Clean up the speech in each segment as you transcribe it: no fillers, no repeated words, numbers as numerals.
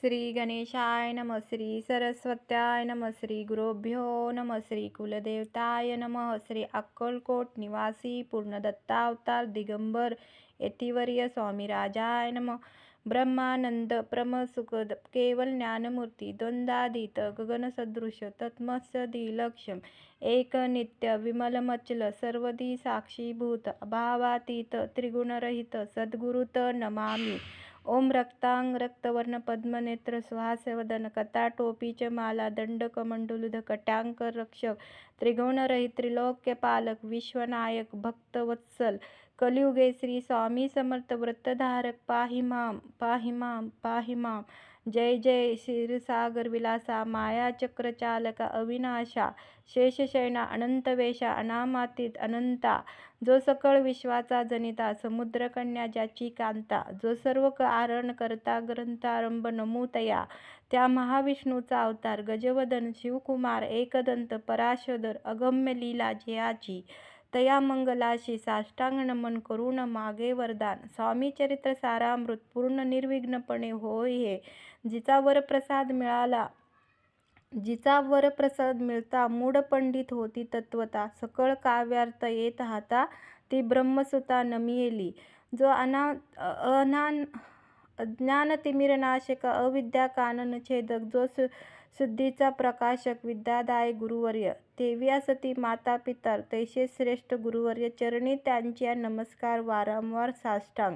श्री गणेशाय नमः. श्री सरस्वत्याय नमः. श्री गुरुभ्यो नमः. श्री कुलदेवताय नमः. श्री अक्कलकोट निवासी पूर्णदत्तावतार दिगंबर यतिवर्य स्वामीराजाय नमः. ब्रह्मानंद प्रमसुखद केवल ज्ञानमूर्ती द्वंद्वातीत गगनसदृश तत्मत्सदिलक्षम एक नित्य विमलमचल सर्वदी साक्षीभूत अभावातीत त्रिगुणरहित सद्गुरुत नमामि. ओम रक्तांग रक्तवर्ण पद्मनेत्र सुहास्यवदन कटाटोपीच माला दंडकमंडलुध कट्यांकर रक्षक त्रिगुणरहित त्रिलोक्यपालक विश्वनायक भक्तवत्सल कलियुगे श्री स्वामी समर्थ व्रतधारक पाहि माम पाहि माम पाहि माम. जय जय क्षीरसागर विलासा माया चक्रचालका अविनाशा शेषशयना अनंतवेशा अनामातीत अनंता जो सकळ विश्वाचा जनिता समुद्रकन्या ज्याची कांता जो सर्व कारण करता ग्रंथारंभ नमूतया त्या महाविष्णूचा अवतार गजवदन शिवकुमार एकदंत पराशर अगम्य लीला जयाची तया मंगलाशी साष्टांग नमन करून मागे वरदान. स्वामी चरित्र सारामृत पूर्ण निर्विघ्नपणे होय हे जिचा वरप्रसाद मिळता मूढ पंडित होती तत्वता सकळ काव्यार्थ येत हाता ती ब्रह्मसुता नमियेली. जो अज्ञानतिमिरनाशक अविद्या कानन छेदक जो शुद्धीचा प्रकाशक विद्यादायक गुरुवर्य तेव्या सती माता पितर तैसे श्रेष्ठ गुरुवर्य चरणी त्यांच्या नमस्कार वारंवार साष्टांग.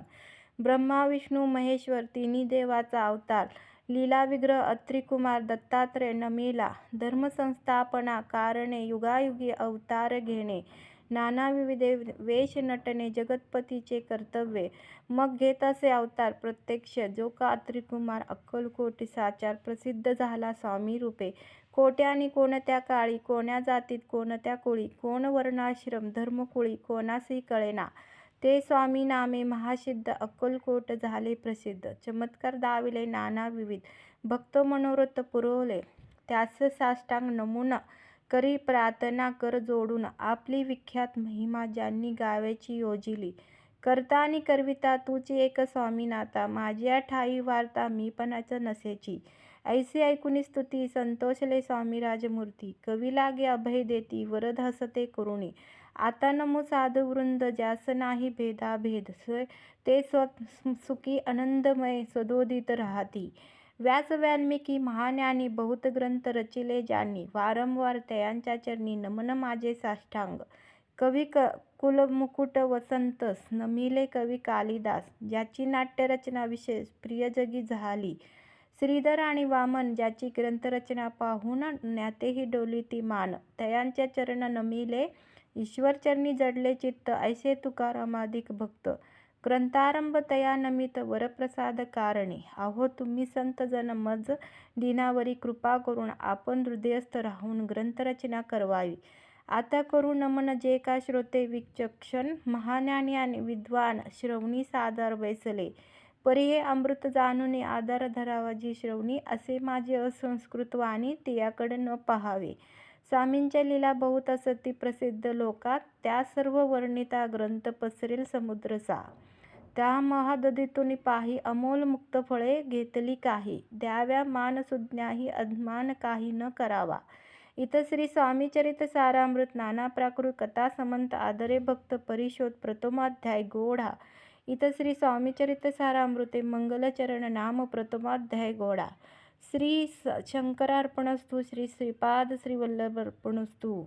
ब्रह्मा विष्णू महेश्वर तिन्ही देवाचा अवतार लीलाविग्रह अत्रिकुमार दत्तात्रय नमिला धर्मसंस्थापना कारणे युगायुगी अवतार घेणे नाना विविधे वेश नटणे जगतपतीचे कर्तव्य मग घेत असे अवतार प्रत्यक्ष जो का अत्रिकुमार अक्कलकोटी साचार प्रसिद्ध झाला स्वामी रूपे. कोट्यानी कोणत्या काळी कोण्या जातीत कोणत्या कुळी कोण वर्णाश्रम धर्मकुळी कोणासही कळेना ते स्वामी नामे महासिद्ध अक्कलकोट झाले प्रसिद्ध. चमत्कार दाविले नाना विविध भक्त मनोरथ पुरवले त्यास साष्टांग नमून करी प्रार्थना कर जोडून आपली विख्यात महिमा ज्यांनी गावाची योजिली. करता आणि करविता तूच एक स्वामीनाथा माझ्या ठाई वार्ता मीपणाच नसेची. ऐसे ऐकुनी स्तुती संतोषले स्वामी राजमूर्ती कवी लागे अभय देती वरद हसते करुणी. आता नमो साधुवृंद ज्यास नाही भेदाभेद ते सुखी आनंदमय सदोदित राहती. व्यास वाल्मिकी महाज्ञानी बहुत ग्रंथ रचिले ज्यांनी वारंवार त्यांच्या चरणी नमन माझे साष्टांग. कवी कुलमुकुट वसंतस नमिले कवी कालिदास ज्याची नाट्यरचना विशेष प्रिय जगी झाली. श्रीधर आणि वामन ज्याची ग्रंथरचना पाहून ज्ञातेही डोलिती मान त्यांच्या चरण नमिले ईश्वरचरणी जडले चित्त ऐसे तुकारामाधिक भक्त. ग्रंथारंभ तया नमित वरप्रसाद कारणे अहो तुम्ही संत जन मज दीनावरी कृपा करून आपण हृदयस्थ राहून ग्रंथरचना करवावी. आता करू नमन जे का श्रोते विचक्षण महाज्ञानी आणि विद्वान श्रवणी सादर बैसले परी हे अमृत जाणून आधार धरावा जी श्रवणी असे माझे असंस्कृत वाणी तियाकडे न पहावे. स्वामींच्या लीला बहुत असती प्रसिद्ध लोकात त्या सर्व वर्णिता ग्रंथ पसरेल समुद्रसा. त्या महादधीतून पाही अमोल मुक्त फळे घेतली काही द्याव्या मान सुज्ञाही अभिमान काही न करावा. इथं श्री स्वामी चरित्र सारामृत नाना प्राकृत कथा समंत आदरे भक्त परिशोध प्रथमाध्याय गोडा. इथं श्री स्वामी चरित्र सारामृते मंगलचरण नाम प्रथमाध्याय गोडा. श्री शंकरार्पणस्तु. श्री श्रीपाद श्री वल्लभ अर्पणस्तु.